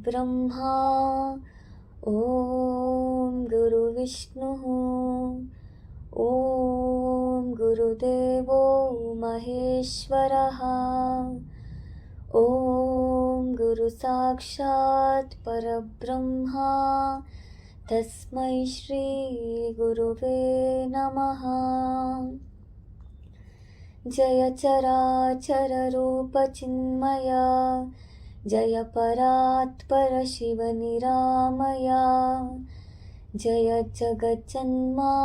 परब्रह्मा ॐ गुरुविष्णुः ॐ गुरुदेवो महेश्वरः ॐ गुरुसाक्षात् परब्रह्मा तस्मै श्री गुरुवे नमः। जय चराचर रूप चिन्मया जय परात्पर शिव निरामया जय जगज्जन्मा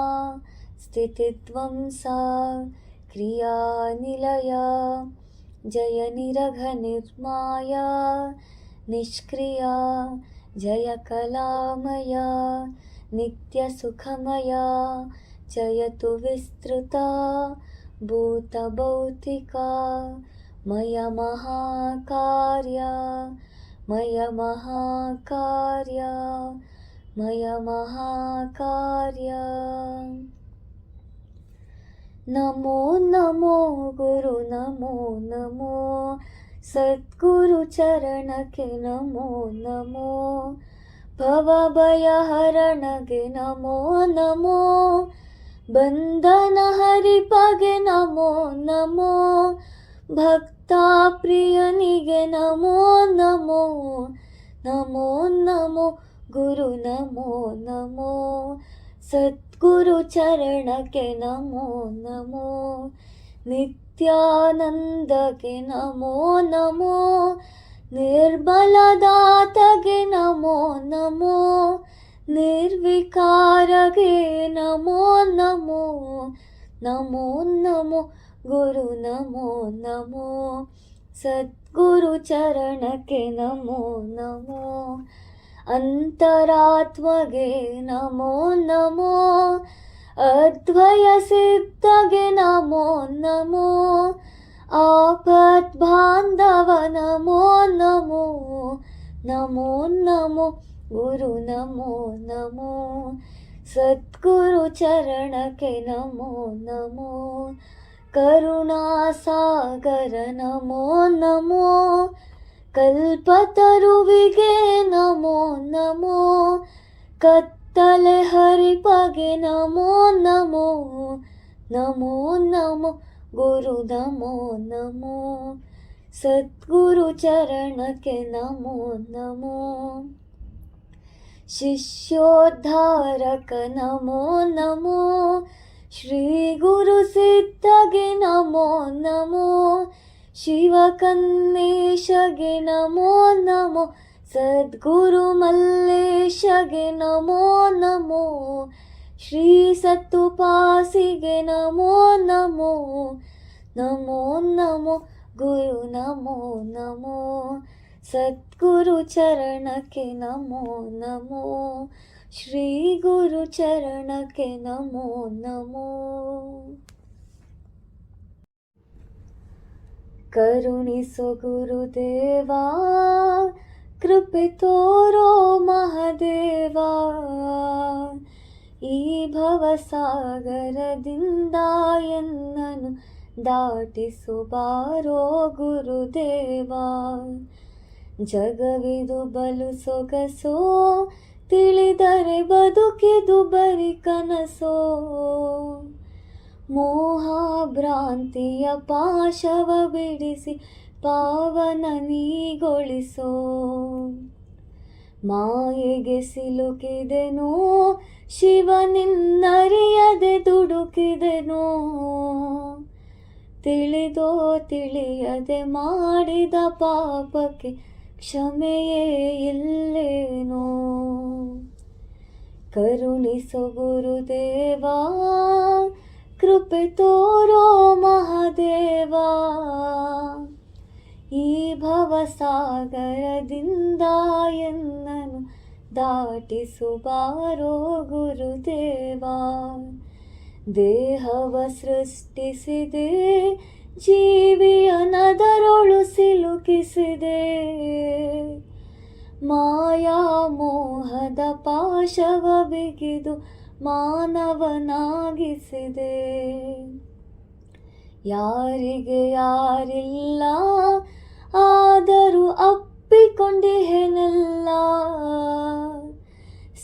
स्थितिध्वंसा क्रिया निलया जय निरघ निर्माया निष्क्रिया जय कलामया नित्य सुखमया जयतु विस्तृता भूतभौतिका मया महाकार्या मया महाकार्या मया महाकार्या। नमो नमो गुरु नमो नमो सद्गुरु चरण के नमो नमो भवभयहरण गे नमो नमो बंधन हरिपगे नमो नमो भक्ता प्रियनिगे नमो नमो नमो नमो गुरु नमो नमो सद्गुरु चरण के नमो नमो नित्यानंद के नमो नमो निर्मलदातगे नमो नमो निर्विकारगे नमो नमो नमो नमो गुरु नमो नमो सद्गुरु चरण के नमो नमो अंतरात्मगे नमो नमो अद्वय सिद्धगे नमो नमो आपत् बांधव नमो नमो नमो नमो गुरु नमो नमो सद्गुरु चरण के नमो नमो करुणा सागर नमो नमो कल्पतरुविगे नमो नमो कत्तले हरिपगे नमो नमो नमो नमो गुरु नमो नमो सद्गुरु चरण के नमो नमो शिष्योद्धारक नमो नमो श्री गुरु सिद्धगे नमो नमो शिवकन्नेशगे नमो नमो सद्गुरु मल्लेशगे नमो नमो श्री सत्तुपासिगे नमो नमो नमो नमो गुरु नमो नमो सद्गुरु चरण के नमो नमो श्री गुरु चरण के नमो नमो। करुणिसो गुरुदेवा कृपे तोरो महादेवा ಈ ಭವಸಾಗರದಿಂದ ಎನ್ನನು ದಾಟಿಸು ಬಾರೋ ಗುರುದೇವ ಜಗವಿದು ಬಲು ಸೊಗಸೋ ತಿಳಿದರೆ ಬದುಕಿದು ಬರಿ ಕನಸೋ ಮೋಹ ಭ್ರಾಂತಿಯ ಪಾಶವ ಬಿಡಿಸಿ ಪಾವನ ನೀಗೊಳಿಸೋ ಮಾಯೆಗೆ ಸಿಲುಕಿದೆನೋ ಶಿವನಿನ್ನರಿಯದೆ ದುಡುಕಿದೆನೋ ತಿಳಿದೋ ತಿಳಿಯದೆ ಮಾಡಿದ ಪಾಪಕ್ಕೆ ಕ್ಷಮೆಯೇ ಇಲ್ಲೇನೋ ಕರುಣಿಸೋ ಗುರುದೇವಾ ಕೃಪೆ ತೋರೋ ಮಹಾದೇವ ಈ ಭವಸಾಗರದಿಂದ ಎನ್ನನು ದಾಟಿಸು ಬಾರೋ ಗುರುದೇವ ದೇಹವ ಸೃಷ್ಟಿಸಿದೆ ಜೀವಿಯನದರೊಳು ಸಿಲುಕಿಸಿದೆ ಮಾಯಾ ಮೋಹದ ಪಾಶವ ಬಿಗಿದು ಮಾನವನಾಗಿಸಿದೆ ಯಾರಿಗೆ ಯಾರಿಲ್ಲ ಆದರೂ ಅಪ್ಪಿ ನಂಬಿಕೊಂಡಿಹೆನೆಲ್ಲ,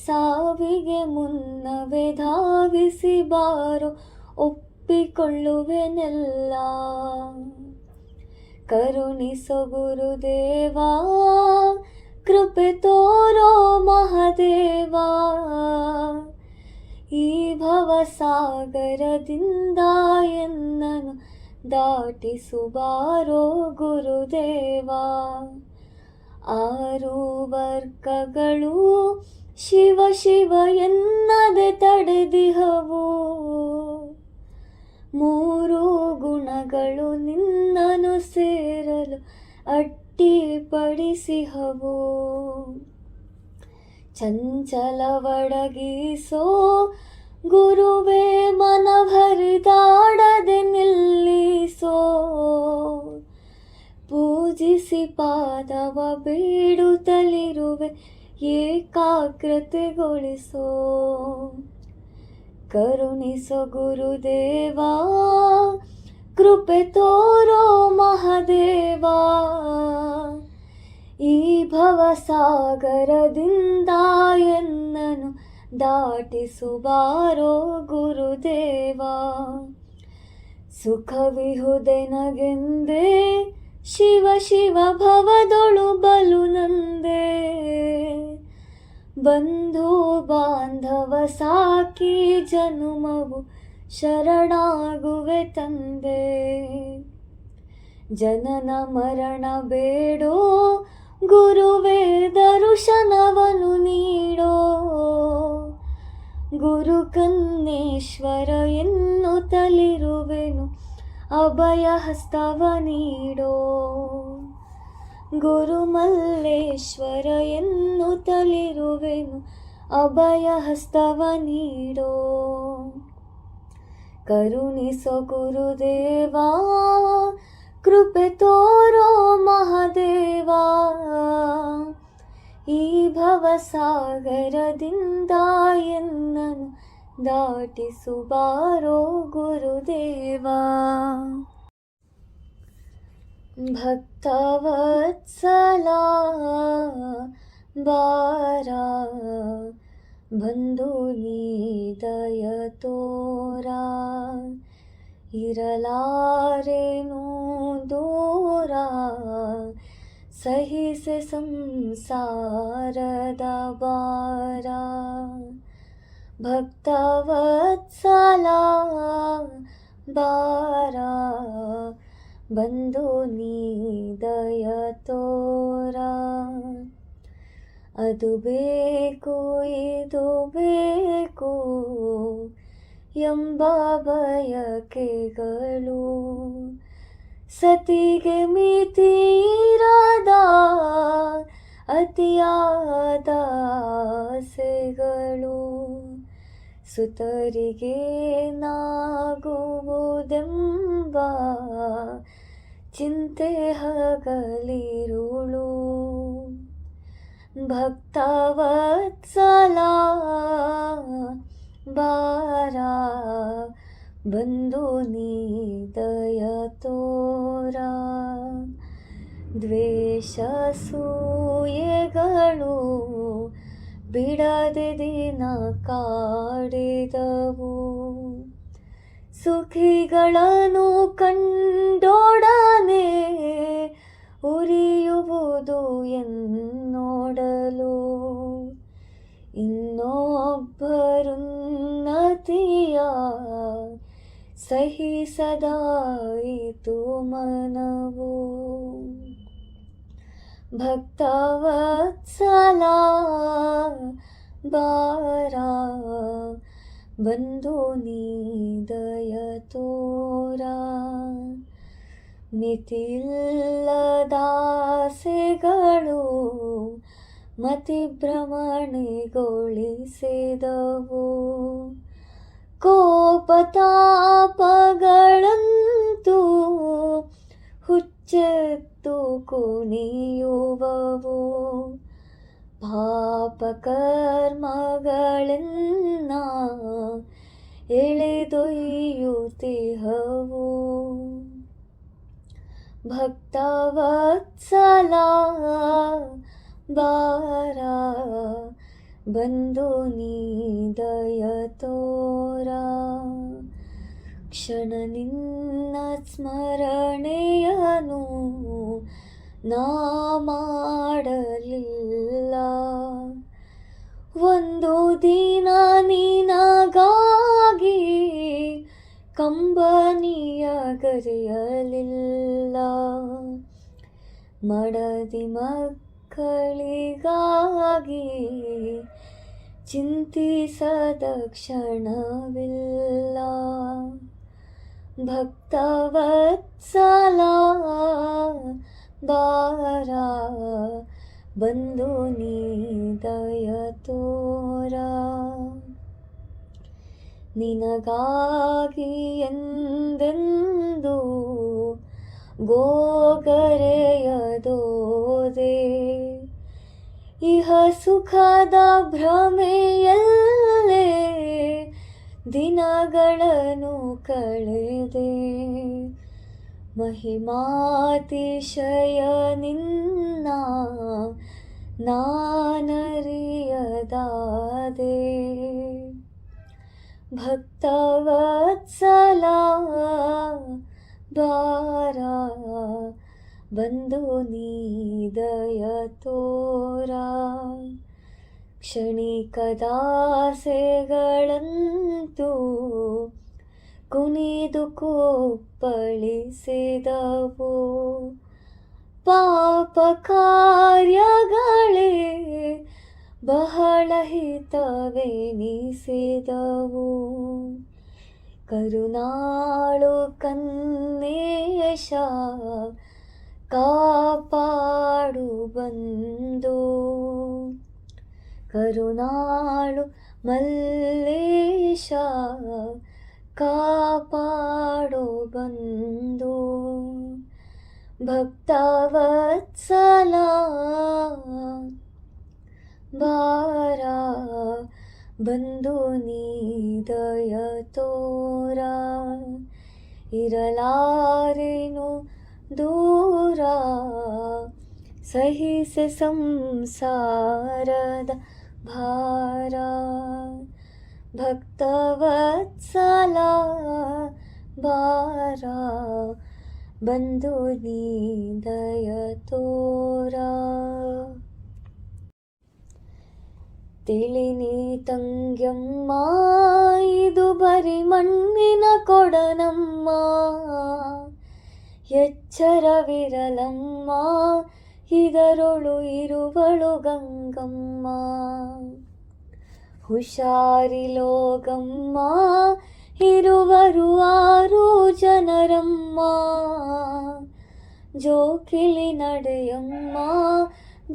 ಸಾವಿಗೆ ಮುನ್ನವೇ ಧಾವಿಸಿ ಬಾರೋ ಒಪ್ಪಿಕೊಳ್ಳುವೆನೆಲ್ಲ. ಕರುಣಿಸೋ ಗುರುದೇವಾ, ಕೃಪೆ ತೋರೋ ಮಹಾದೇವ, ಈ ಭವಸಾಗರದಿಂದ ಎನ್ನನು ದಾಟಿಸು ಬಾರೋ ಗುರುದೇವ. ಆರು ವರ್ಗಗಳು ಶಿವ ಶಿವ ಎನ್ನದೆ ತಡೆದಿಹವು, ಮೂರು ಗುಣಗಳು ನಿನ್ನನು ಸೇರಲು ಅಡ್ಡಿಪಡಿಸಿಹವು. ಚಂಚಲವಡಗಿಸೋ ಗುರುವೇ ಮನಭರಿದಾಡದೆ ನಿಲ್ಲಿಸೋ, ಪೂಜಿಸಿ ಪಾದವ ಬೇಡುತ್ತಲಿರುವೆ ಏಕಾಗ್ರತೆಗೊಳಿಸೋ. ಕರುಣಿಸೋ ಗುರುದೇವಾ, ಕೃಪೆ ತೋರೋ ಮಹಾದೇವ, ಈ ಭವಸಾಗರದಿಂದ ಎನ್ನನು ದಾಟಿಸು ಬಾರೋ ಗುರುದೇವ. ಸುಖವಿಹುದೆನಗೆಂದೇ ಶಿವ ಶಿವ ಭವದೊಳು ಬಲು ನಂದೆ, ಬಂಧು ಬಾಂಧವ ಸಾಕಿ ಜನುಮವು ಶರಣಾಗುವೆ ತಂದೆ. ಜನನ ಮರಣ ಬೇಡೋ ಗುರುವೇ ದರ್ಶನವನು ನೀಡೋ, ಗುರು ಕನ್ನೇಶ್ವರ ಎನ್ನುತ್ತಲಿರುವೆನು ಅಭಯ ಹಸ್ತವ ನೀಡೋ. ಗುರು ಮಲ್ಲೇಶ್ವರ ಎನ್ನುತ್ತಲಿರುವೆನು ಅಭಯ ಹಸ್ತವ ನೀಡೋ. ಕರುಣಿಸೋ ಗುರುದೇವಾ, ಕೃಪೆ ತೋರೋ ಮಹಾದೇವ, ಈ ಭವಸಾಗರದಿಂದ ಎನ್ನನು ದಾಟಿಸು ಬಾರೋ ಗುರುದೇವ. ಭಕ್ತವತ್ಸಲ ಬಾರ, ಬಂದು ನೀ ದಯ ತೋರ, ಇರಲಾರೆನು ದೂರ, ಸಹಿಸೆ ಸಂಸಾರದ ಭಾರ. ಭಕ್ತವತ್ಸಲ ಬಾರ, ಬಂದು ನೀ ದಯ ತೋರ, ಅದು ಬೇಕು ಇದು ಬೇಕು ಎಂಬ ಬಯಕೆಗಳು, ಸತಿಗೆ ಮಿತಿಯಿರದ ಅತಿಯಾದ ಆಸೆಗಳು, ಸುತರಿಗೆ ನಾಗುವುದೆಂಬ ಚಿಂತೆ ಹಗಲಿರುಳು. ಭಕ್ತವತ್ಸಲ ಬಾರ, ಬಂದು ನೀ ದಯ ತೋರ, ದ್ವೇಷ ಸೂಯೆಗಳು ಬಿಡದೆ ದಿನ ಕಾಡಿದವು, ಸುಖಿಗಳನ್ನು ಕಂಡೊಡನೆ ಉರಿಯುವುದು ಎನ್ನೋಡಲು, ಇನ್ನೊಬ್ಬರುನ್ನತಿಯ ಸಹಿಸದಾಯಿತು ಮನವು. ಭಕ್ತವತ್ಸಲ ಬಾರ, ಬಂದು ನೀ ದಯ ತೋರ, ಮಿತಿಯಿಲ್ಲದಾಸೆಗಳು ಮತಿಭ್ರಮಣೆಗೊಳಿಸಿದವು, ಕೋಪತಾಪಗಳಂತೂ ಹುಚ್ಚೆತ್ತು ಕುಣಿಯುವವು, ಪಾಪಕರ್ಮಗಳೆನ್ನ ಎಳೆದೊಯ್ಯುತ್ತಿಹವು. ಭಕ್ತವತ್ಸಲ ಬಾರ ಬಂದು ನೀ ದಯ ತೋರ. ಕ್ಷಣ ನಿನ್ನ ಸ್ಮರಣೆಯನು ನಾ ಮಾಡಲಿಲ್ಲ. ಒಂದು ದಿನ ನಿನಗಾಗಿ ಕಂಬನಿಯ ಗರೆಯಲಿಲ್ಲ. ಮಡದಿ ಮಕ್ಕಳಿಗಾಗಿ ಚಿಂತಿಸದ ಕ್ಷಣವಿಲ್ಲ. ಭಕ್ತವತ್ಸಲ ಬಾರ ಬಂದು ನೀ ದಯ ತೋರ. ನಿನಗಾಗಿ ಎಂದೆಂದು ಗೋಗರೆಯದೋದೆ. ಇಹ ಸುಖದ ಭ್ರಮೆಯಲ್ಲೇ ದಿನಗಳನ್ನು ಕಳೆದೆ. ಮಹಿಮಾತಿಶಯ ನಿನ್ನ ನಾನರಿಯದಾದೆ. ಭಕ್ತವತ್ಸಲ ಬಾರ ಬಂದು ನೀ ದಯ ತೋರ. ಕ್ಷಣಿಕದಾಸೆಗಳಂತೂ ಕುಣಿದು ಕುಪ್ಪಳಿಸಿದವು. ಪಾಪ ಕಾರ್ಯಗಳೇ ಬಹಳ ಹಿತವೆನಿಸಿದವು. ಕರುಣಾಳು ಕನ್ನೇಶ ಕಾಪಾಡು ಬಂದು. ಕರುಣಾಳು ಮಲ್ಲೇಶ ಕಾಪಾಡು ಬಂದು. ಭಕ್ತವತ್ಸಲ ಬಾರ ಬಂದು ನೀ ದಯ ತೋರ. ಇರಲಾರೆನು ದೂರ ಸಹಿಸೆ ಸಂಸಾರದ ಭಾರ. ಭಕ್ತವತ್ಸಲ ಬಾರ ಬಂದು ನೀ ದಯ ತೋರ. ತಿಳಿನಿ ತಂಗ್ಯಮ್ಮ ಇದು ಬರಿ ಮಣ್ಣಿನ ಕೊಡನಮ್ಮ. ಎಚ್ಚರವಿರಲಮ್ಮ ಇದರೊಳು ಇರುವಳು ಗಂಗಮ್ಮ. ಹುಷಾರಿಲೋಗಮ್ಮ ಇರುವರು 6 ಜನರಮ್ಮ. ಜೋಕಿಲಿ ನಡೆಯಮ್ಮ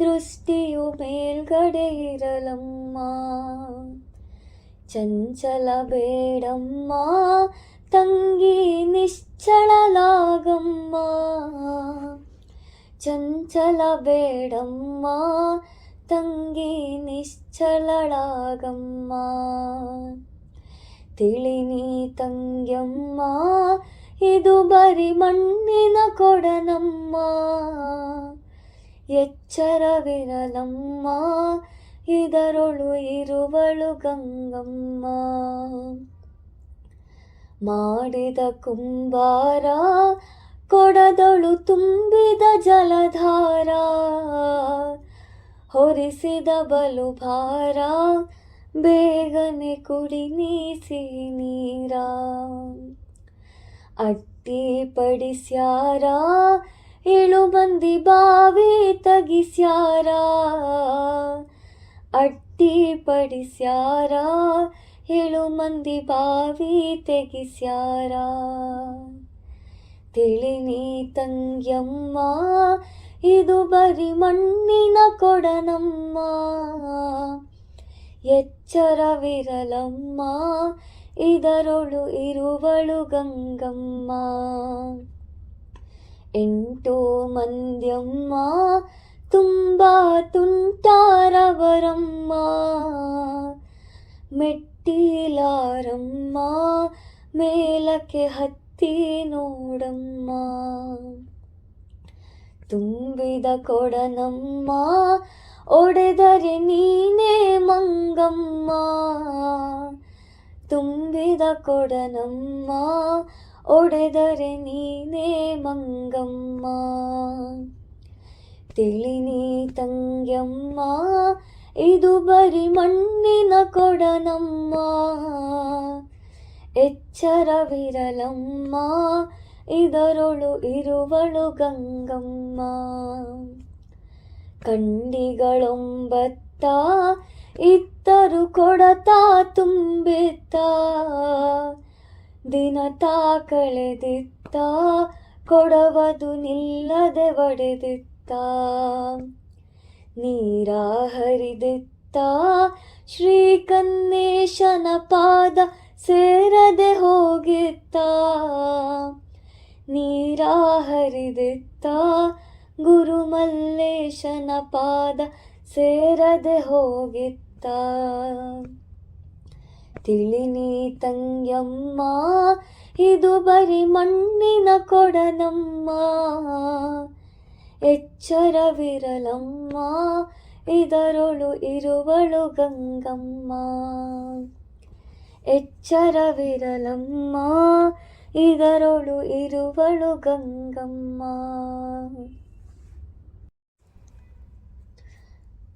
ದೃಷ್ಟಿಯು ಮೇಲ್ಗಡೆ ಇರಲಮ್ಮ. ಚಂಚಲ ಬೇಡಮ್ಮ ತಂಗಿ ನಿಶ್ಚಳಲಾಗಮ್ಮ. ಚಂಚಲ ಬೇಡಮ್ಮ ತಂಗಿ ನಿಶ್ಚಳಳಾಗಮ್ಮ. ತಿಳಿನಿ ತಂಗ್ಯಮ್ಮ ಇದು ಬರಿ ಮಣ್ಣಿನ ಕೊಡನಮ್ಮ. ಎಚ್ಚರವಿರಲಮ್ಮ ಇದರೊಳು ಇರುವಳು ಗಂಗಮ್ಮ. ಮಾಡಿದ ಕುಂಬಾರ ಕೊಡದೊಳು ತುಂಬಿದ ಜಲಧಾರ. ಹೊರಿಸಿದ ಬಲು ಭಾರ ಬೇಗನೆ ಕುಡಿ ನೀಸಿ ನೀರ. ಅಟ್ಟಿ ಪಡಿಸ್ಯಾರ 7 ಮಂದಿ ಬಾವಿ ತಗಿಸ್ಯಾರ. ಅಟ್ಟಿ ಪಡಿಸ್ಯಾರ 7 ಮಂದಿ ಬಾವಿ ತೆಗಿಸ್ಯಾರ. ತಿಳಿನಿ ತಂಗ್ಯಮ್ಮ ಇದು ಬರಿ ಮಣ್ಣಿನ ಕೊಡನಮ್ಮ. ಎಚ್ಚರವಿರಲಮ್ಮ ಇದರೊಳು ಇರುವಳು ಗಂಗಮ್ಮ. 8 ಮಂದ್ಯಮ್ಮ ತುಂಬ ತುಂಟಾರವರಮ್ಮ. ಮೆಟ್ಟಿಲಾರಮ್ಮ ಮೇಲಕ್ಕೆ ಹತ್ತಿ ನೋಡಮ್ಮ. ತುಂಬಿದ ಕೊಡನಮ್ಮ ಒಡೆದರೆ ನೀನೇ ಮಂಗಮ್ಮ. ತುಂಬಿದ ಕೊಡನಮ್ಮ ಒಡೆದರೆ ನೀನೇ ಮಂಗಮ್ಮ. ತಿಳಿ ನೀ ತಂಗ್ಯಮ್ಮ ಇದು ಬರಿ ಮಣ್ಣಿನ ಕೊಡನಮ್ಮ. ಎಚ್ಚರವಿರಲಮ್ಮ ಇದರೊಳು ಇರುವಳು ಗಂಗಮ್ಮ. ಕಂಡಿಗಳೊಂಬತ್ತ ಇತ್ತರು ಕೊಡತ ತುಂಬಿತ್ತ. ದಿನತ ಕಳೆದಿತ್ತ ಕೊಡವದು ನಿಲ್ಲದೆ ಒಡೆದಿತ್ತ. ನೀರ ಹರಿದಿತ್ತ ಶ್ರೀಕನ್ನೇಶನ ಪಾದ ಸೇರದೆ ಹೋಗಿತ್ತ. ನೀರ ಹರಿದಿತ್ತ ಗುರುಮಲ್ಲೇಶನ ಪಾದ ಸೇರದೆ ಹೋಗಿತ್ತ. ತಿಳಿ ನೀ ತಂಗ್ಯಮ್ಮ ಇದು ಬರಿ ಮಣ್ಣಿನ ಕೊಡನಮ್ಮ. ಎಚ್ಚರವಿರಲಮ್ಮ ಇದರೊಳು ಇರುವಳು ಗಂಗಮ್ಮ. ಎಚ್ಚರವಿರಲಮ್ಮ ಇದರೊಳು ಇರುವಳು ಗಂಗಮ್ಮ.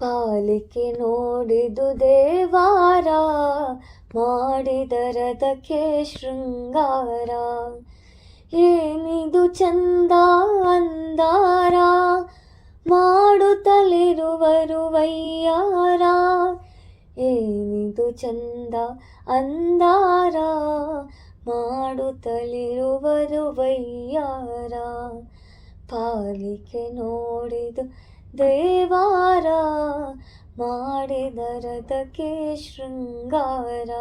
ಪಾಲಿಕೆ ನೋಡಿದು ದೇವಾರ ಮಾಡಿದರದಕ್ಕೆ ಶೃಂಗಾರ. ಏನಿದು ಚಂದ ಅಂದಾರ ಮಾಡುತ್ತಲಿರುವರು ವಯ್ಯಾರ. ಏನಿದು ಚಂದ ಅಂದಾರ ಮಾಡುತ್ತಲಿರುವರು ವಯ್ಯಾರ. ಪಾಲಿಕೆ ನೋಡಿದು ದೇವಾರ ಮಾಡಿದರದಕ್ಕೆ ಶೃಂಗಾರ.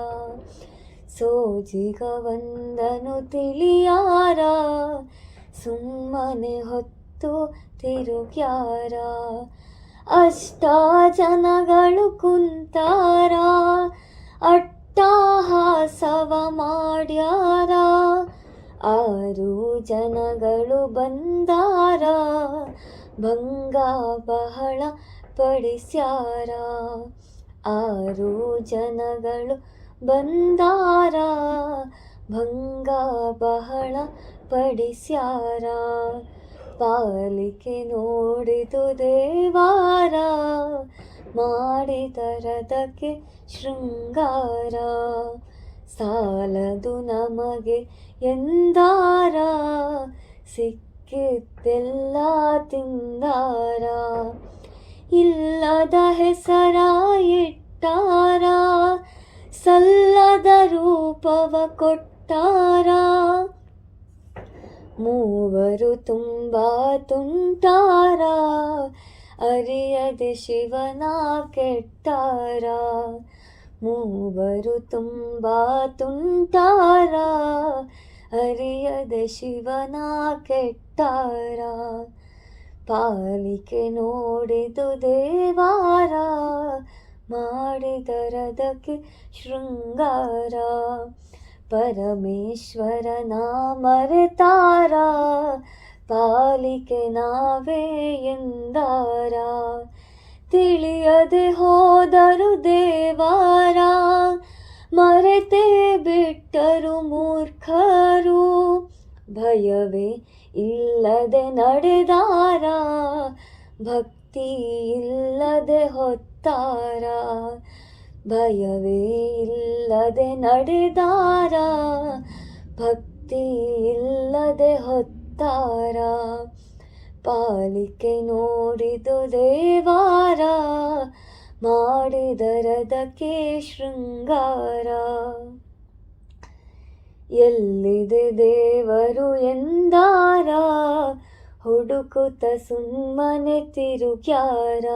ಸೋಜಿಗ ವಂದನು ತಿಳಿಯಾರ ಸುಮ್ಮನೆ ಹೊತ್ತು ತಿರುಗ್ಯಾರ. ಅಷ್ಟ ಜನಗಳು ಕುಂತಾರ ಅಟ್ಟಹಾಸವ ಮಾಡ್ಯಾರ. 6 ಜನಗಳು ಬಂದಾರ ಭಂಗ ಬಹಳ ಪಡಿಸ್ಯಾರ. 6 ಜನಗಳು ಬಂದಾರ ಭಂಗ ಬಹಳ ಪಡಿಸ್ಯಾರ. ಪಾಲಿಕೆ ನೋಡಿತು ದೇವಾರ ಮಾಡಿದರದಕ್ಕೆ ಶೃಂಗಾರ. ಸಾಲದು ನಮಗೆ ಎಂದಾರ ಸಿಕ್ಕಿದ್ದೆಲ್ಲ ತಿಂದಾರ. ಇಲ್ಲದ ಹೆಸರ ಇಟ್ಟಾರ ಸಲ್ಲದ ರೂಪವ ಕೊಟ್ಟಾರ. ಮೂವರು ತುಂಬ ತುಂಟಾರ ಅರಿಯದೆ ಶಿವನ ಕೆಟ್ಟಾರ. ಮೂವರು ತುಂಬ ತುಂಟಾರ ಅರಿಯದೆ ಶಿವನ ಕೆಟ್ಟಾರ. ಪಾಲಿಕೆ ನೋಡಿದು ದೇವಾರ ಮಾಡಿದರದಕ್ಕೆ ಶೃಂಗಾರ. ಪರಮೇಶ್ವರನ ಮರೆತಾರ ಪಾಲಿಕೆ ನಾವೇ ಎಂದಾರ. ತಿಳಿಯದೆ ಹೋದರು ದೇವಾರ ಮರೆತೇ ಬಿಟ್ಟರು ಮೂರ್ಖರು. ಭಯವೇ ಇಲ್ಲದೆ ನಡೆದಾರ ಭಕ್ತಿ ಇಲ್ಲದೆ ಹೊತ್ತಾರ. ಭಯವೇ ಇಲ್ಲದೆ ನಡೆದಾರ ಭಕ್ತಿ ಇಲ್ಲದೆ ಹೊತ್ತಾರ. ಪಾಲಿಕೆ ನೋಡಿದು ದೇವಾರ ಮಾಡಿದರದಕ್ಕೆ ಶೃಂಗಾರ. ಎಲ್ಲಿದೆ ದೇವರು ಎಂದಾರ ಹುಡುಕುತ್ತ ಸುಮ್ಮನೆ ತಿರುಗ್ಯಾರ.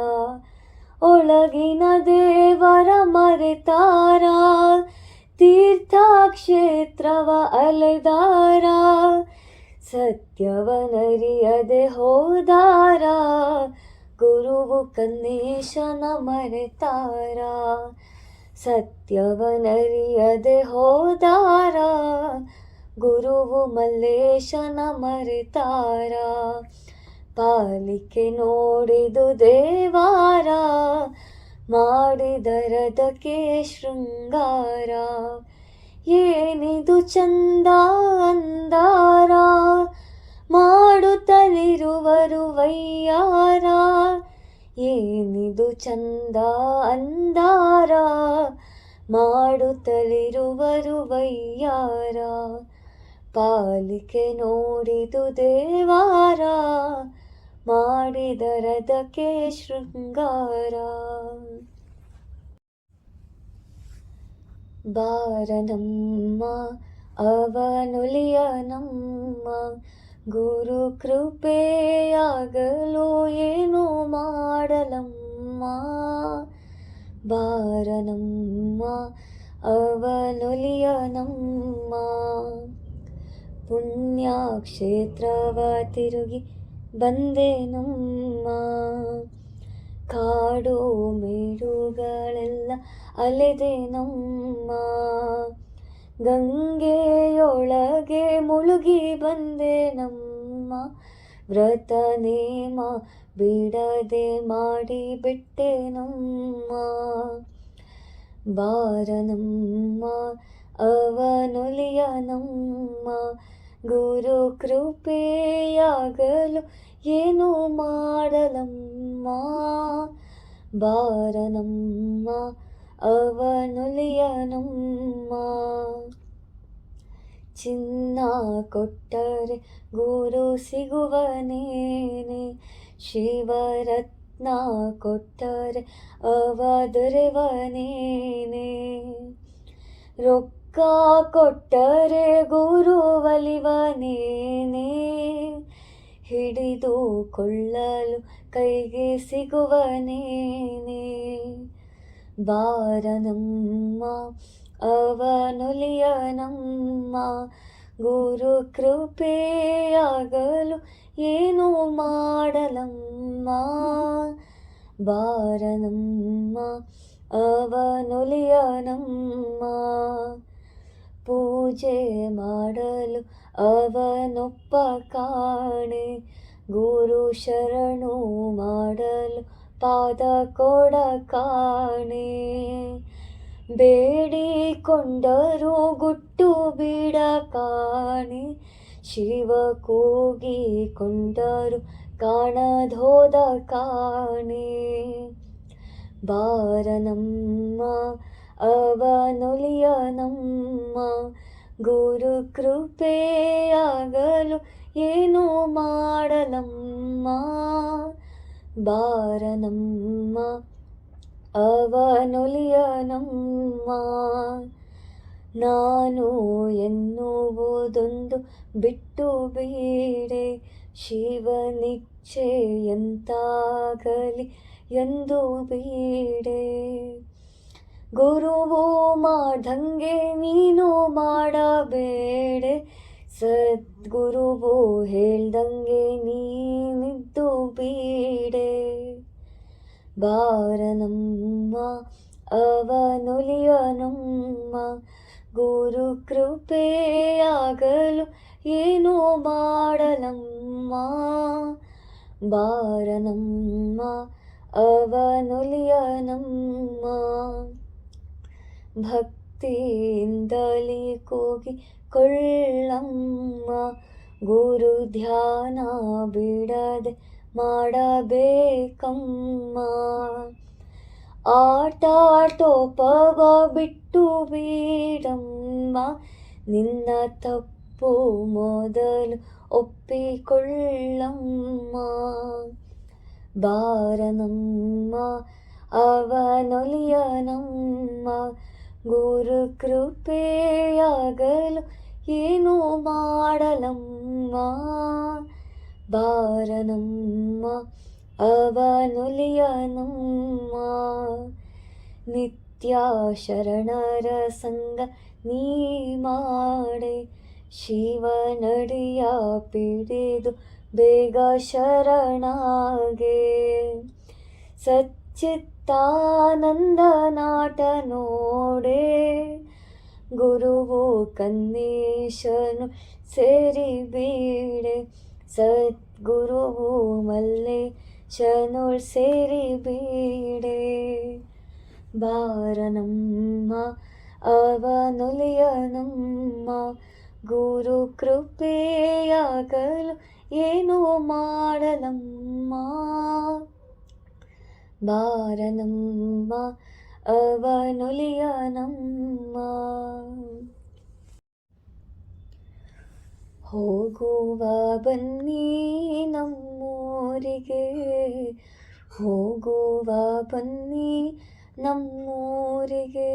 ಒಳಗಿನ ದೇವರ ಮರೆತಾರ ತೀರ್ಥಕ್ಷೇತ್ರವ ಅಲೆದಾರ. ಸತ್ಯವನರಿಯದೆ ಹೋದಾರ ಗುರುವು ಕನ್ನೇಶನ ಮರೆತಾರ. ಸತ್ಯವನರಿಯದೆ ಹೋದಾರ ಗುರುವು ಮಲ್ಲೇಶನ ಮರೆತಾರ. ಪಾಲಿಕೆ ನೋಡಿದು ದೇವಾರ, ಮಾಡಿದರದಕ್ಕೆ ಶೃಂಗಾರ. ಏನಿದು ಚಂದ ಅಂದಾರ, ಮಾಡುತ್ತಲಿರುವರು ವಯ್ಯಾರ. ಏನಿದು ಚಂದ ಅಂದಾರ, ಮಾಡುತ್ತಲಿರುವರು ವಯ್ಯಾರ. ಪಾಲಿಕೆ ನೋಡಿದು ದೇವಾರ, ಮಾಡಿದರದಕ್ಕೆ ಶೃಂಗಾರ. ಬಾರನಮ್ಮ ಅವನುಲಿಯನಮ್ಮ, ಗುರು ಕೃಪೆಯಾಗಲು ಏನು ಮಾಡಲಮ್ಮ. ಬಾರನಮ್ಮ ಅವನುಲಿಯನಮ್ಮ, ಪುಣ್ಯಕ್ಷೇತ್ರವ ತಿರುಗಿ ಬಂದೆನಮ್ಮ. ಕಾಡು ಮೇಡುಗಳೆಲ್ಲ ಅಲೆದೆನಮ್ಮ, ಗಂಗೆಯೊಳಗೆ ಮುಳುಗಿ ಬಂದೆನಮ್ಮ. ವ್ರತ ನೇಮ ಬಿಡದೆ ಮಾಡಿ ಬಿಟ್ಟೆನಮ್ಮ. ಬಾರನಮ್ಮ ಅವನುಲಿಯನಮ್ಮ, ಗುರು ಕೃಪೆಯಾಗಲು ಏನು ಮಾಡಲಮ್ಮ. ಬಾರನಮ್ಮ ಅವನುಲಿಯನಮ್ಮ, ಚಿನ್ನ ಕೊಟ್ಟರೆ ಗುರು ಸಿಗುವನೇನೆ, ಶಿವರತ್ನ ಕೊಟ್ಟರೆ ಅವ ದೊರೆವನೇನೆ. ರೊಕ್ಕ ಕೊಟ್ಟರೆ ಗುರು ಒಲಿವನೇನೆ, ಹಿಡಿದುಕೊಳ್ಳಲು ಕೈಗೆ ಸಿಗುವನೇನೆ. ಬಾರನಮ್ಮ ಅವನುಲಿಯನಮ್ಮ, ಗುರು ಕೃಪೆಯಾಗಲು ಏನು ಮಾಡಲಮ್ಮ. ಬಾರನಮ್ಮ ಅವನುಲಿಯನಮ್ಮ, ಪೂಜೆ ಮಾಡಲು ಅವನೊಪ್ಪ ಕಾಣೆ, ಗುರು ಶರಣು ಮಾಡಲು ಪಾದ ಕೊಡ ಕಾಣೆ. ಬೇಡಿಕೊಂಡರೂ ಗುಟ್ಟು ಬಿಡ ಕಾಣೆ, ಶಿವ ಕೂಗಿಕೊಂಡರು ಕಾಣದೋದ ಕಾಣೆ. ಬಾರನಮ್ಮ ಅವನುಲಿಯನಮ್ಮ, ಗುರು ಕೃಪೆಯಾಗಲು ಏನು ಮಾಡಲಮ್ಮ. ಬಾರನಮ್ಮ ಅವನುಲಿಯನಮ್ಮ, ನಾನು ಎನ್ನುವುದೊಂದು ಬಿಟ್ಟು ಬೀಡೆ, ಶಿವನಿಚ್ಛೆಯಂತಾಗಲಿ ಎಂದು ಬೀಡೆ. ಗುರುವು ಮಾಡ್ದಂಗೆ ನೀನು ಮಾಡಬೇಡೆ, ಸದ್ಗುರುವು ಹೇಳ್ದಂಗೆ ನೀನಿದ್ದು ಬೀಡೆ. ಬಾರನಮ್ಮ ಅವನುಲಿಯನಮ್ಮ, ಗುರು ಕೃಪೆಯಾಗಲು ಏನು ಮಾಡಲಮ್ಮ. ಬಾರನಮ್ಮ ಅವನುಲಿಯನಮ್ಮ, ಭಕ್ತಿಯಿಂದಲೇ ಕೂಗಿ ಕೊಳ್ಳಮ್ಮ, ಗುರು ಧ್ಯಾನ ಬಿಡದೆ ಮಾಡಬೇಕಮ್ಮ. ಆಟಾಟೋಪವ ಬಿಟ್ಟು ಬಿಡಮ್ಮ, ನಿನ್ನ ತಪ್ಪು ಮೊದಲು ಒಪ್ಪಿಕೊಳ್ಳಮ್ಮ. ಬಾರನಮ್ಮ ಅವನುಲಿಯನಮ್ಮ, ಗುರು ಕೃಪೆಯಾಗಲು ಏನು ಮಾಡಲಮ್ಮ. ಬಾರನಮ್ಮ ಅವನುಲಿಯನಮ್ಮ, ನಿತ್ಯ ಶರಣರ ಸಂಗ ನೀ ಮಾಡೆ, ಶಿವನಡಿಯ ಪಿಡಿದು ಬೇಗ ಶರಣಾಗೆ. ಸಚ್ಚಿತ್ತಾನಂದ ನಾಟ ನೋಡೆ, ಗುರುವು ಕನ್ನೇಶನು ಸೇರಿ ಬೀಡೆ. ಸದ್ಗುರುವಿನ ಗುರುವು ಮಲ್ಲೇಶನೊಳ್ ಸೇರಿ ಬೀಡೆ ಬಾರನಮ್ಮ ಅವನೊಲಿಯನಮ್ಮ ಗುರು ಕೃಪೆಯಾಗಲು ಏನು ಮಾಡಲಮ್ಮ ಬಾರನಮ್ಮ ಅವನೊಲಿಯನಮ್ಮ ಹೋಗುವ ಬನ್ನಿ ನಮ್ಮೂರಿಗೆ ಹೋಗುವ ಬನ್ನಿ ನಮ್ಮೂರಿಗೆ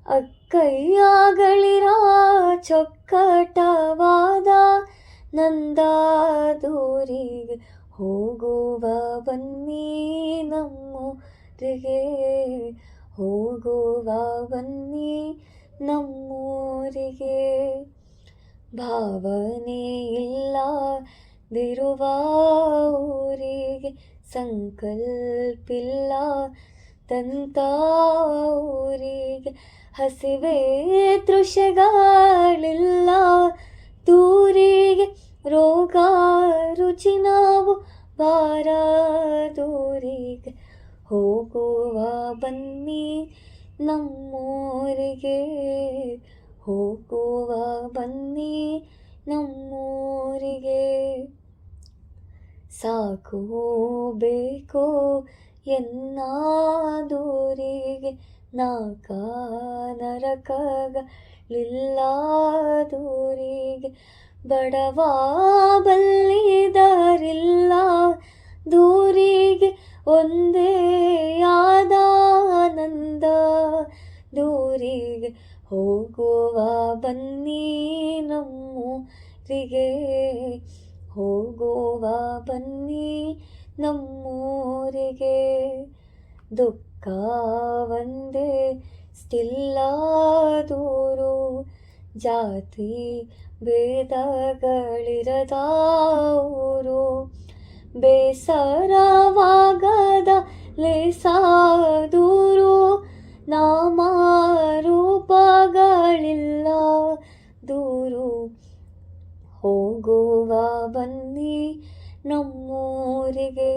ಅಕ್ಕಯ್ಯಗಳಿರ ಚೊಕ್ಕಟವಾದ ನಂದಾದೂರಿಗೆ ಹೋಗುವ ಬನ್ನಿ ನಮ್ಮೂರಿಗೆ ಹೋಗುವ ಬನ್ನಿ ನಮ್ಮೂರಿಗೆ ಭಾವನೆ ಇಲ್ಲದಿರುವ ಊರಿಗೆ ಸಂಕಲ್ಪಿಲ್ಲ ತಂತ ಊರಿಗೆ ಹಸಿವೆ ತೃಷೆಗಳಿಲ್ಲ ದೂರಿಗೆ ರೋಗ ರುಚಿ ನಾವು ಬಾರದೂರಿಗೆ ಹೋಗುವ ಬನ್ನಿ ನಮ್ಮೂರಿಗೆ ಹೋಗುವ ಬನ್ನಿ ನಮ್ಮೂರಿಗೆ ಸಾಕು ಬೇಕು ಎನ್ನಾದೂರಿಗೆ ನಾಕ ನರಕಗಳಿಲ್ಲ ದೂರಿಗೆ ಬಡವ ಬಲ್ಲಿದರಿಲ್ಲ ದೂರಿಗೆ ಒಂದೇ ಆದಾನಂದ ದೂರಿಗೆ ಹೋಗುವ ಬನ್ನಿ ನಮ್ಮೂರಿಗೆ ಹೋಗುವ ಬನ್ನಿ ನಮ್ಮೂರಿಗೆ ದುಃಖ ಒಂದೇ ಸ್ಟಿಲ್ಲ ದೂರು ಜಾತಿ ಭೇದಗಳಿರದ ಊರು ಬೇಸರವಾಗದ ಲೇಸಾದೂರು ನಾಮ ರೂಪಗಳಿಲ್ಲ ದೂರು ಹೋಗುವ ಬನ್ನಿ ನಮ್ಮೂರಿಗೆ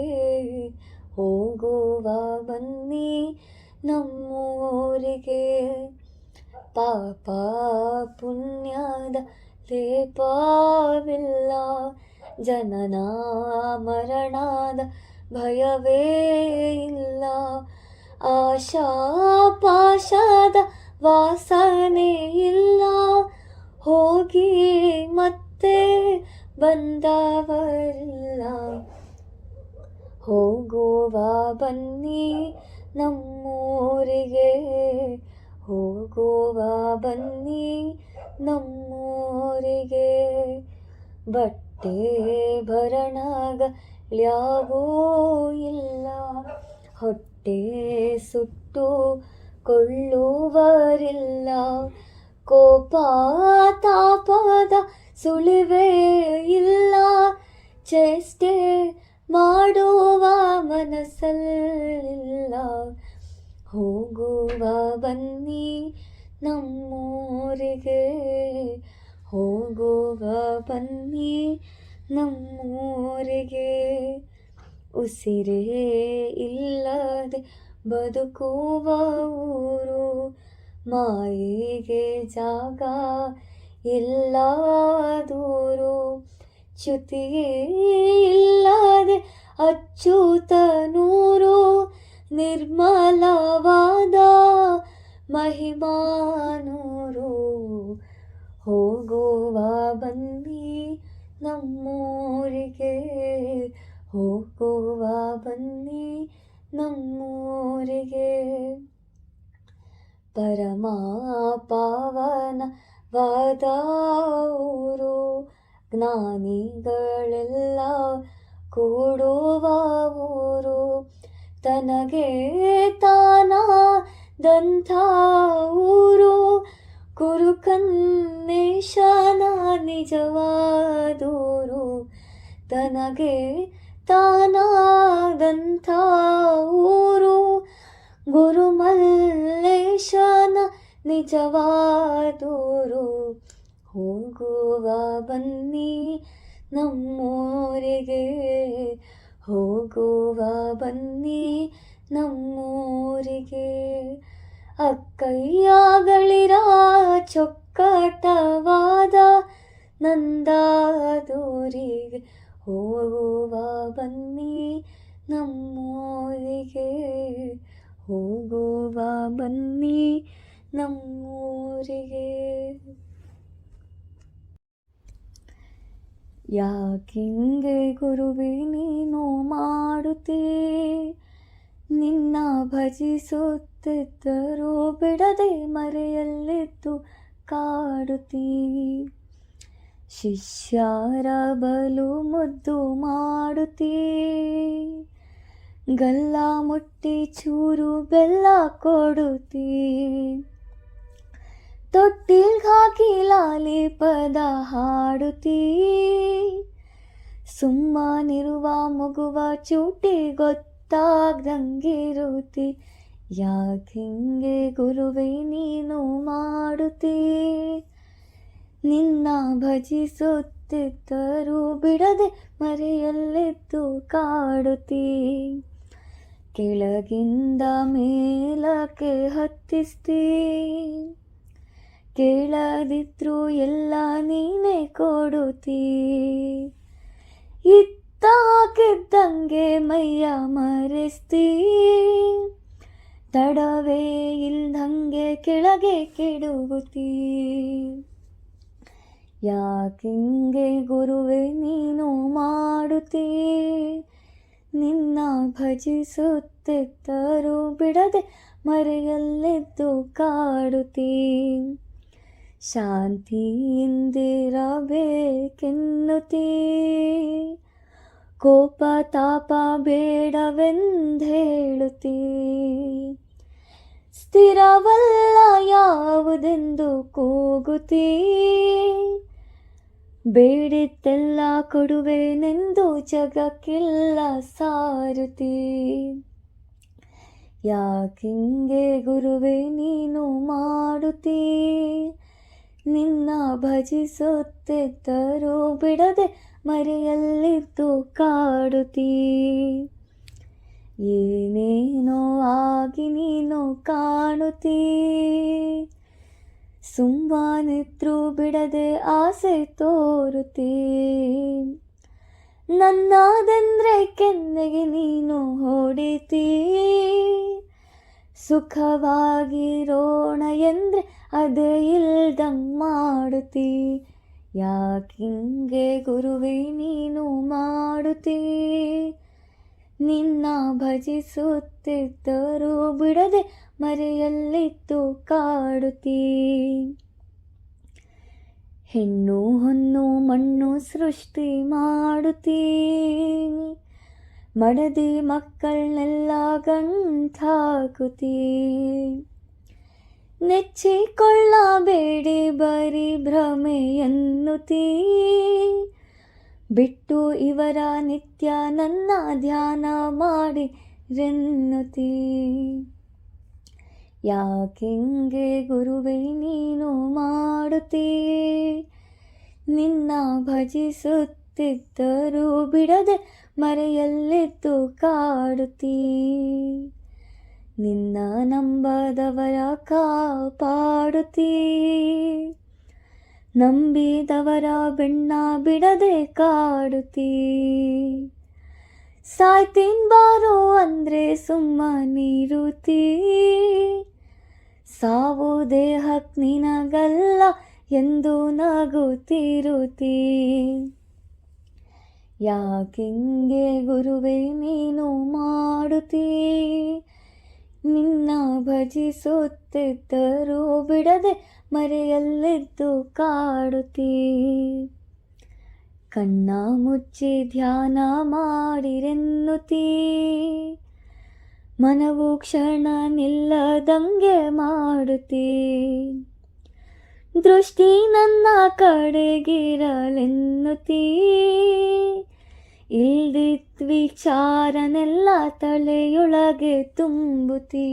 ಹೋಗುವ ಬನ್ನಿ ನಮ್ಮೂರಿಗೆ ಪಾಪ ಪುಣ್ಯದ ಲೇಪವಿಲ್ಲ ಜನನ ಮರಣದ ಭಯವೇ ಇಲ್ಲ ಆಶಾ ಪಾಶದ ವಾಸನೆ ಇಲ್ಲ ಹೋಗಿ ಮತ್ತೆ ಬಂದವರಿಲ್ಲ ಹೋಗುವ ಬನ್ನಿ ನಮ್ಮೂರಿಗೆ ಹೋಗುವ ಬನ್ನಿ ನಮ್ಮೂರಿಗೆ ಬಟ್ಟೆ ಭರಣಗಳ್ಯಾವೂ ಇಲ್ಲ ಹೊಟ್ಟೆ ಸುಟ್ಟು ಕೊಳ್ಳುವರಿಲ್ಲ ಕೋಪ ತಾಪದ ಸುಳಿವೇ ಇಲ್ಲ ಚೇಷ್ಟೆ ಮಾಡುವ ಮನಸ್ಸಲ್ಲಿಲ್ಲ ಹೋಗುವ ಬನ್ನಿ ನಮ್ಮೂರಿಗೆ ಹೋಗುವ ಬನ್ನಿ ನಮ್ಮೂರಿಗೆ ಉಸಿರೇ ಇಲ್ಲದೆ ಬದುಕುವ ಊರು ಮಾಯೆಗೆ ಜಾಗ ಇಲ್ಲ ದೂರು ಚ್ಯುತಿಯೇ ಇಲ್ಲದೆ ಅಚ್ಯುತನೂರು ನಿರ್ಮಲವಾದ ಮಹಿಮಾನೂರು ಹೋಗುವ ಬನ್ನಿ ನಮ್ಮೂರಿಗೆ ಹೋಗುವ ಬನ್ನಿ ನಮ್ಮೂರಿಗೆ ಪರಮ ಪಾವನವಾದ ಊರು ಜ್ಞಾನಿಗಳೆಲ್ಲ ಕೂಡುವ ಊರು ತನಗೆ ತಾನಾದಂಥ ಊರು ಕುರುಕನ್ನೇಶನ ನಿಜವಾದೂರು ತನಗೆ ತಾನಾದಂಥ ಊರು ಗುರುಮಲ್ಲೇಶನ ನಿಜವಾದೂರು ಹೋಗುವ ಬನ್ನಿ ನಮ್ಮೂರಿಗೆ ನಮ್ಮೂರಿಗೆ ಹೋಗುವ ಬನ್ನಿ ನಮ್ಮೂರಿಗೆ. ಅಕ್ಕಯ್ಯಗಳಿರ ಚೊಕ್ಕಟವಾದ ನಂದಾದೂರಿಗೆ ಹೋಗುವ ಬನ್ನಿ ನಮ್ಮೂರಿಗೆ, ಹೋಗುವ ಬನ್ನಿ ನಮ್ಮೂರಿಗೆ. ಯಾಕಿಂಗೆ ಗುರುವೇ ನೀನು ಮಾಡುತ್ತೀ, ನಿನ್ನ ಭಜಿಸುತ್ತಿದ್ದರೂ ಬಿಡದೆ ಮರೆಯಲ್ಲಿದ್ದು ಕಾಡುತ್ತೀ. ಶಿಷ್ಯರ ಬಲು ಮುದ್ದು ಮಾಡುತ್ತೀ, ಗಲ್ಲ ಮುಟ್ಟಿ ಚೂರು ಬೆಲ್ಲ ಕೊಡುತ್ತೀ. ತೊಟ್ಟಿಲ್ಗಾಕಿ ಲಾಲಿ ಪದ ಹಾಡುತ್ತೀ, ಸುಮ್ಮನಿರುವ ಮಗುವ ಚೂಟಿ ಗೊತ್ತಾಗ್ದಂಗಿರುತ್ತಿ. ಯಾಕಿಂಗೆ ಗುರುವೇ ನೀನು ಮಾಡುತ್ತೀ, ನಿನ್ನ ಭಜಿಸುತ್ತಿದ್ದರೂ ಬಿಡದೆ ಮರೆಯಲ್ಲಿದ್ದು ಕಾಡುತ್ತೀ. ಕೆಳಗಿಂದ ಮೇಲಕ್ಕೆ ಹತ್ತಿಸ್ತೀ, ಕೇಳದಿದ್ರು ಎಲ್ಲ ನೀನೇ ಕೊಡುತ್ತೀ. ಇತ್ತಾಕಿದ್ದಂಗೆ ಮೈಯ ಮರೆಸ್ತೀ, ತಡವೇ ಇಲ್ದಂಗೆ ಕೆಳಗೆ ಕೆಡುಗುತ್ತೀ. ಯಾಕಿಂಗೆ ಗುರುವೇ ನೀನು ಮಾಡುತ್ತೀ, ನಿನ್ನ ಭಜಿಸುತ್ತಿದ್ದರೂ ಬಿಡದೆ ಮರೆಯಲ್ಲಿದ್ದು ಕಾಡುತ್ತೀ. ಶಾಂತಿಯಿಂದಿರಬೇಕೆನ್ನುತ್ತೀ, ಕೋಪ ತಾಪ ಬೇಡವೆಂದೇಳುತ್ತೀ. ಸ್ಥಿರವಲ್ಲ ಯಾವುದೆಂದು ಕೂಗುತ್ತೀ, ಬೇಡಿದ್ದೆಲ್ಲ ಕೊಡುವೆನೆಂದು ಜಗಕ್ಕೆಲ್ಲ ಸಾರುತ್ತೀ. ಯಾಕಿಂಗೆ ಗುರುವೇ ನೀನು ಮಾಡುತ್ತೀ, ನಿನ್ನ ಭಜಿಸುತ್ತಿದ್ದರೂ ಬಿಡದೆ ಮರೆಯಲ್ಲಿದ್ದು ಕಾಡುತ್ತೀ. ಏನೇನೋ ಆಗಿ ನೀನು ಕಾಣುತ್ತೀ, ಸುಮ್ಮನಿದ್ರು ಬಿಡದೆ ಆಸೆ ತೋರುತ್ತೀ. ನನ್ನದೆಂದ್ರೆ ಕೆನ್ನೆಗೆ ನೀನು ಹೊಡಿತೀ, ಸುಖವಾಗಿರೋಣ ಎಂದ್ರೆ ಅದೇ ಇಲ್ದಂಗ್ ಮಾಡುತ್ತೀ. ಯಾಕಿಂಗೆ ಗುರುವೇ ನೀನು ಮಾಡುತ್ತೀ, ನಿನ್ನ ಭಜಿಸುತ್ತಿದ್ದರೂ ಬಿಡದೆ ಮರೆಯಲ್ಲಿದ್ದು ಕಾಡುತ್ತೀ. ಹೆಣ್ಣು ಹೊನ್ನು ಮಣ್ಣು ಸೃಷ್ಟಿ ಮಾಡುತ್ತೀ, ಮಡದಿ ಮಕ್ಕಳನ್ನೆಲ್ಲ ಗಂಟಾಕುತ್ತೀ. ನೆಚ್ಚಿಕೊಳ್ಳಬೇಡಿ ಬರೀ ಭ್ರಮೆ ಎನ್ನುತ್ತೀ, ಬಿಟ್ಟು ಇವರ ನಿತ್ಯ ನನ್ನ ಧ್ಯಾನ ಮಾಡಿ ರೆನ್ನುತ್ತೀ. ಯಾಕಿಂಗೆ ಗುರುವೇ ನೀನು ಮಾಡುತ್ತೀ, ನಿನ್ನ ಭಜಿಸುತ್ತಿದ್ದರೂ ಬಿಡದೆ ಮರೆಯಲ್ಲಿದ್ದು ಕಾಡುತ್ತೀ. ನಿನ್ನ ನಂಬದವರ ಕಾಪಾಡುತ್ತೀ, ನಂಬಿದವರ ಬೆನ್ನ ಬಿಡದೆ ಕಾಡುತ್ತೀ. ಸಾಯ್ತೀನ್ ಬಾರೋ ಅಂದ್ರೆ ಸುಮ್ಮನಿರುತ್ತೀ, ಸಾವು ದೇಹಕ್ಕೆ ನಿನಗಲ್ಲ ಎಂದು ನಗುತ್ತಿರುತ್ತೀ. ಯಾಕಿಂಗೆ ಗುರುವೇ ನೀನು ಮಾಡುತ್ತೀ, ನಿನ್ನ ಭಜಿಸುತ್ತಿದ್ದರೂ ಬಿಡದೆ ಮರೆಯಲ್ಲಿದ್ದು ಕಾಡುತ್ತೀ. ಕಣ್ಣ ಮುಚ್ಚಿ ಧ್ಯಾನ ಮಾಡಿರೆನ್ನುತ್ತೀ, ಮನವು ಕ್ಷಣ ನಿಲ್ಲದಂಗೆ ಮಾಡುತ್ತೀ. ದೃಷ್ಟಿ ನನ್ನ ಕಡೆಗಿರಲೆನ್ನುತ್ತೀ, ಇಲ್ದಿದ್ದ ವಿಚಾರನೆಲ್ಲ ತಲೆಯೊಳಗೆ ತುಂಬುತ್ತೀ.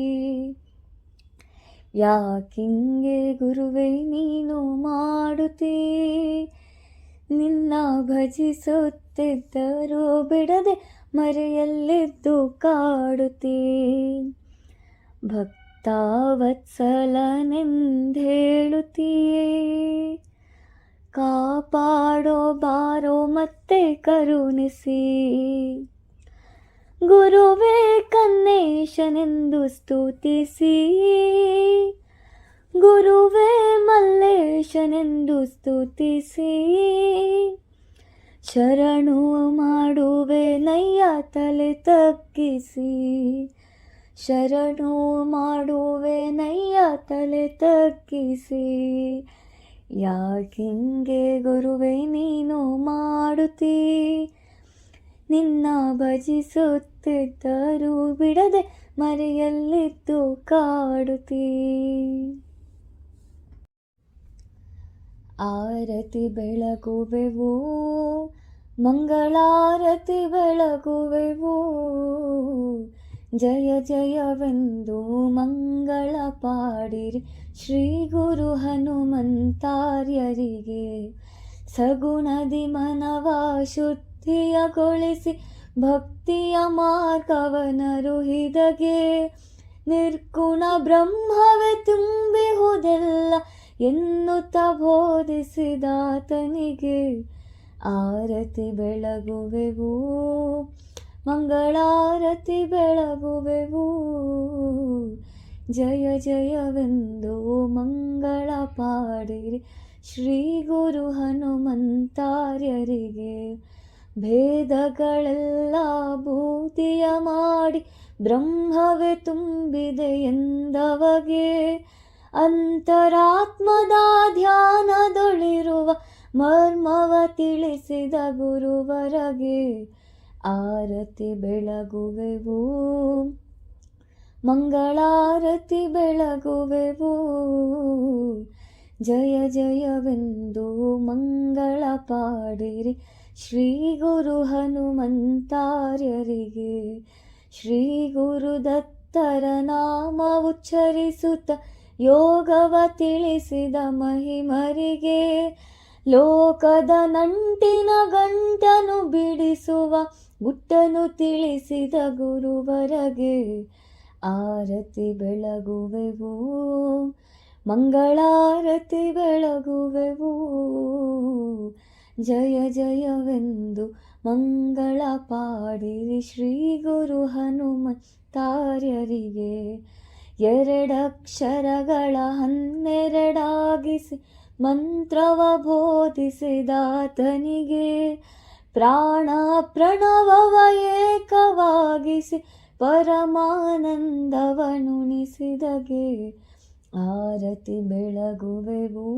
ಯಾಕಿಂಗೆ ಗುರುವೇ ನೀನು ಮಾಡುತ್ತೀ, ನಿನ್ನ ಭಜಿಸುತ್ತೆ ಬಜಿಸುತ್ತಿದ್ದರೂ ಬಿಡದೆ ಮರೆಯಲ್ಲಿದ್ದು ಕಾಡುತ್ತೀ. ಭಕ್ತವತ್ಸಲನೆಂದೇಳುತ್ತೀಯೇ, ಕಾಪಾಡೋ ಬಾರೋ ಮತ್ತೆ ಕರುಣಿಸಿ. ಗುರುವೇ ಕನ್ನೇಶನೆಂದು ಸ್ತುತಿಸಿ, ಗುರುವೇ ಮಲ್ಲೇಶನೆಂದು ಸ್ತುತಿಸಿ. ಶರಣು ಮಾಡುವೆ ನಯ್ಯ ತಲೆ ತಗ್ಗಿಸಿ, ಶರಣು ಮಾಡುವೆ ನಯ್ಯ ತಲೆ ತಗ್ಗಿಸಿ. ಯಾಕಿಂಗೆ ಗುರುವೇ ನೀನು ಮಾಡುತ್ತೀ, ನಿನ್ನ ಭಜಿಸುತ್ತಿದ್ದರೂ ಬಿಡದೆ ಮರೆಯಲ್ಲಿದ್ದು ಕಾಡುತ್ತೀ. ಆರತಿ ಬೆಳಗುವೆವು, ಮಂಗಳಾರತಿ ಬೆಳಗುವೆವು. ಜಯ ಜಯವೆಂದು ಮಂಗಳ ಪಾಡಿರಿ ಶ್ರೀ ಗುರು ಹನುಮಂತಾರ್ಯರಿಗೆ. ಸಗುಣದಿ ಮನವ ಶುದ್ಧಿಯಗೊಳಿಸಿ ಭಕ್ತಿಯ ಮಾರ್ಗವನರುಹಿದಗೆ. ನಿರ್ಗುಣ ಬ್ರಹ್ಮವೇ ತುಂಬಿಹುದೆಲ್ಲ ಎನ್ನುತ್ತ ಬೋಧಿಸಿದಾತನಿಗೆ. ಆರತಿ ಬೆಳಗುವೆವು, ಮಂಗಳಾರತಿ ಬೆಳಗುವೆವು. ಜಯ ಜಯವೆಂದು ಮಂಗಳ ಪಾಡಿರಿ ಶ್ರೀ ಗುರು ಹನುಮಂತಾರ್ಯರಿಗೆ. ಭೇದಗಳೆಲ್ಲ ಭೂತಿಯ ಮಾಡಿ ಬ್ರಹ್ಮವೇ ತುಂಬಿದೆ ಎಂದವಗೆ. ಅಂತರಾತ್ಮದ ಧ್ಯಾನದೊಳಿರುವ ಮರ್ಮವ ತಿಳಿಸಿದ ಗುರುವರಗೆ. ಆರತಿ ಬೆಳಗುವೆವು, ಮಂಗಳಾರತಿ ಬೆಳಗುವೆವು. ಜಯ ಜಯವೆಂದು ಮಂಗಳ ಪಾಡಿರಿ ಶ್ರೀ ಗುರು ಹನುಮಂತಾರ್ಯರಿಗೆ. ಶ್ರೀ ಗುರುದತ್ತರ ನಾಮ ಉಚ್ಚರಿಸುತ್ತ ಯೋಗವ ತಿಳಿಸಿದ ಮಹಿಮರಿಗೆ. ಲೋಕದ ನಂಟಿನ ಗಂಟನು ಬಿಡಿಸುವ ಗುಟ್ಟನು ತಿಳಿಸಿದ ಗುರುವರಗೆ. ಆರತಿ ಬೆಳಗುವೆವು, ಮಂಗಳಾರತಿ ಬೆಳಗುವೆವು. ಜಯ ಜಯವೆಂದು ಮಂಗಳ ಪಾಡಿರಿ ಶ್ರೀ ಗುರು ಹನುಮಂತಾರ್ಯರಿಗೆ. ಎರಡಕ್ಷರಗಳ 12 ಮಂತ್ರವ ಬೋಧಿಸಿದಾತನಿಗೆ. ಪ್ರಾಣ ಪ್ರಣವವ ಏಕವಾಗಿಸಿ ಪರಮಾನಂದವನುಣಿಸಿದಗೆ. ಆರತಿ ಬೆಳಗುವೆವು,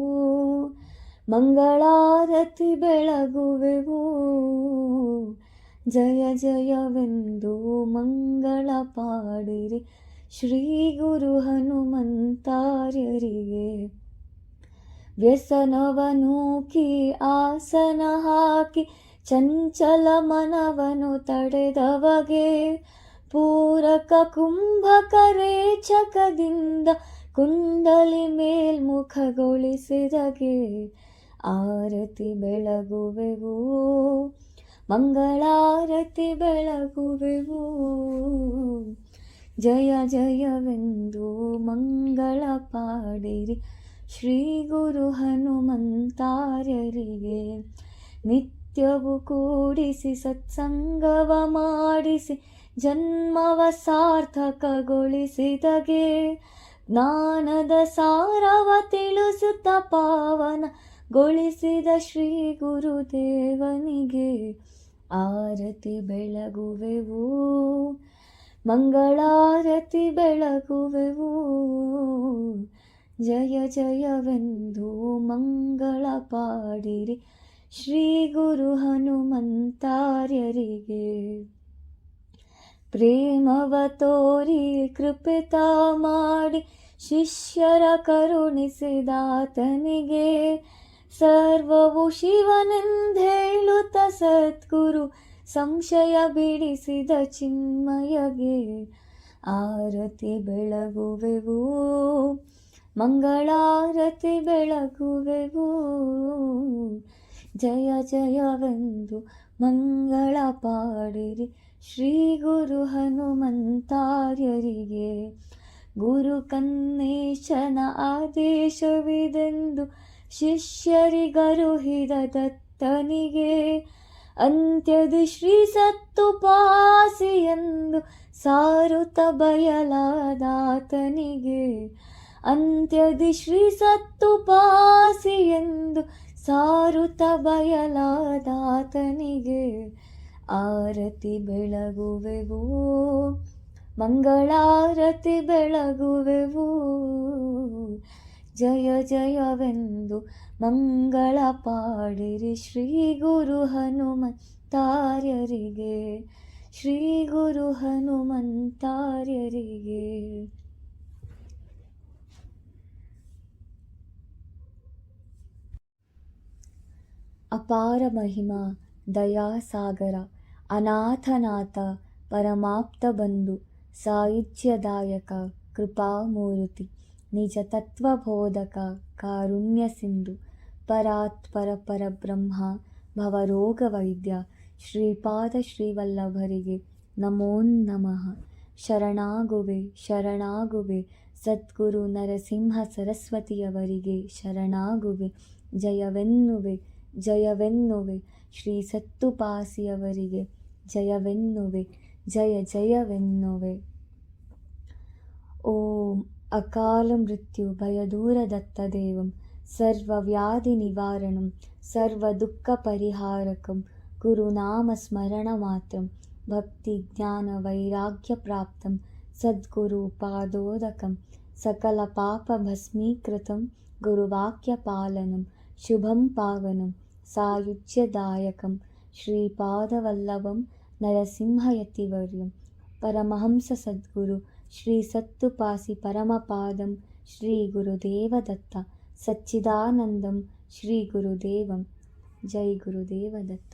ಮಂಗಳಾರತಿ ಬೆಳಗುವೆವು. ಜಯ ಜಯವೆಂದು ಮಂಗಳ ಪಾಡಿರಿ ಶ್ರೀ ಗುರು ಹನುಮಂತಾರ್ಯರಿಗೆ. ವ್ಯಸನವ ನೂಕಿ ಆಸನ ಹಾಕಿ ಚಂಚಲ ಮನವನು ತಡೆದವಗೆ. ಪೂರಕ ಕುಂಭಕ ರೇಚಕದಿಂದ ಕುಂಡಲಿ ಮೇಲ್ಮುಖಗೊಳಿಸಿದಗೆ. ಆರತಿ ಬೆಳಗುವೆವು, ಮಂಗಳಾರತಿ ಬೆಳಗುವೆವು. ಜಯ ಜಯವೆಂದು ಮಂಗಳ ಪಾಡಿರಿ ಶ್ರೀ ಗುರು ಹನುಮಂತಾರ್ಯರಿಗೆ. ನಿತ್ಯವು ಕೂಡಿಸಿ ಸತ್ಸಂಗವ ಮಾಡಿಸಿ ಜನ್ಮವ ಸಾರ್ಥಕಗೊಳಿಸಿದಗೆ. ಜ್ಞಾನದ ಸಾರವ ತಿಳಿಸುತ್ತ ಪಾವನಗೊಳಿಸಿದ ಶ್ರೀ ಗುರುದೇವನಿಗೆ. ಆರತಿ ಬೆಳಗುವೆವು, ಮಂಗಳಾರತಿ ಬೆಳಗುವೆವು. ಜಯ ಜಯವೆಂದು ಮಂಗಳ ಪಾಡಿರಿ ಶ್ರೀ ಗುರು ಹನುಮಂತಾರ್ಯರಿಗೆ. ಪ್ರೇಮವ ತೋರಿ ಕೃಪಿತ ಮಾಡಿ ಶಿಷ್ಯರ ಕರುಣಿಸಿದಾತನಿಗೆ. ಸರ್ವವು ಶಿವನೆಂದೇಳುತ್ತ ಸದ್ಗುರು ಸಂಶಯ ಬಿಡಿಸಿದ ಚಿನ್ಮಯಗೆ. ಆರತಿ ಬೆಳಗುವೆವು, ಮಂಗಳಾರತಿ ಬೆಳಗುವೆವು. ಜಯ ಜಯವೆಂದು ಮಂಗಳ ಪಾಡಿರಿ ಶ್ರೀ ಗುರು ಹನುಮಂತಾರ್ಯರಿಗೆ. ಗುರು ಕನ್ನೇಶನ ಆದೇಶವಿದೆಂದು ಶಿಷ್ಯರಿಗರುಹಿದ ದತ್ತನಿಗೆ, ಅಂತ್ಯದಿ ಶ್ರೀ ಸತ್ತುಪಾಸಿ ಎಂದು ಸಾರುತ್ತ ಬಯಲಾದಾತನಿಗೆ. ಅಂತ್ಯದಿ ಶ್ರೀ ಸತ್ತುಪಾಸಿ ಎಂದು ಸಾರುತ್ತ ಬಯಲಾದಾತನಿಗೆ. ಆರತಿ ಬೆಳಗುವೆವು ಮಂಗಳಾರತಿ ಬೆಳಗುವೆವು, ಜಯ ಜಯವೆಂದು ಮಂಗಳ ಪಾಡಿರಿ ಶ್ರೀ ಗುರು ಹನುಮಂತಾರ್ಯರಿಗೆ. ಶ್ರೀ ಗುರು ಹನುಮಂತಾರ್ಯರಿಗೆ. ಅಪಾರ ಮಹಿಮಾ ದಯಾಸಾಗರ ಅನಾಥನಾಥ ಪರಮಾಪ್ತ ಬಂಧು ಸಾಯುಜ್ಯದಾಯಕ ಕೃಪಾಮೂರ್ತಿ ನಿಜ ತತ್ವಬೋಧಕ ಕಾರುಣ್ಯ ಸಿಂಧು ಪರಾತ್ಪರ ಪರಬ್ರಹ್ಮ ಭವರೋಗ ವೈದ್ಯ ಶ್ರೀಪಾದ ಶ್ರೀವಲ್ಲಭರಿಗೆ ನಮೋ ನಮಃ. ಶರಣಾಗುವೆ ಶರಣಾಗುವೆ ಸದ್ಗುರು ನರಸಿಂಹ ಸರಸ್ವತಿಯವರಿಗೆ ಶರಣಾಗುವೆ. ಜಯವೆನ್ನುವೆ ಜಯವೆನ್ನುವೆ ಶ್ರೀ ಸತ್ತುಪಾಸಿಯವರಿಗೆ ಜಯವೆನ್ನುವೆ, ಜಯ ಜಯವೆನ್ನುವೆ. ಓಂ ಅಕಾಲ ಮೃತ್ಯು ಭಯದೂರ ದತ್ತದೇವಂ ಸರ್ವವ್ಯಾಧಿ ನಿವಾರಣಂ ಸರ್ವ ದುಃಖ ಪರಿಹಾರಕಂ ಗುರುನಾಮ ಸ್ಮರಣ ಮಾತ್ರಂ ಭಕ್ತಿ ಜ್ಞಾನ ವೈರಾಗ್ಯ ಪ್ರಾಪ್ತಂ ಸದ್ಗುರು ಪಾದೋದಕಂ ಸಕಲ ಪಾಪ ಭಸ್ಮೀಕೃತಂ ಗುರುವಾಕ್ಯ ಪಾಲನಂ ಶುಭಂ ಪಾವನಂ ಸಾಯುಜ್ಯದಾಯಕಂ ಶ್ರೀಪಾದವಲ್ಲಭಂ ನರಸಿಂಹಯತಿವರ್ಯಂ ಪರಮಹಂಸ ಸದ್ಗುರು ಶ್ರೀ ಸತ್ತುಪಾಸಿ ಪರಮಪಾದಂ ಶ್ರೀ ಗುರುದೇವದತ್ತ ಸಚ್ಚಿದಾನಂದಂ ಶ್ರೀ ಗುರುದೇವಂ. ಜೈ ಗುರುದೇವದತ್ತ.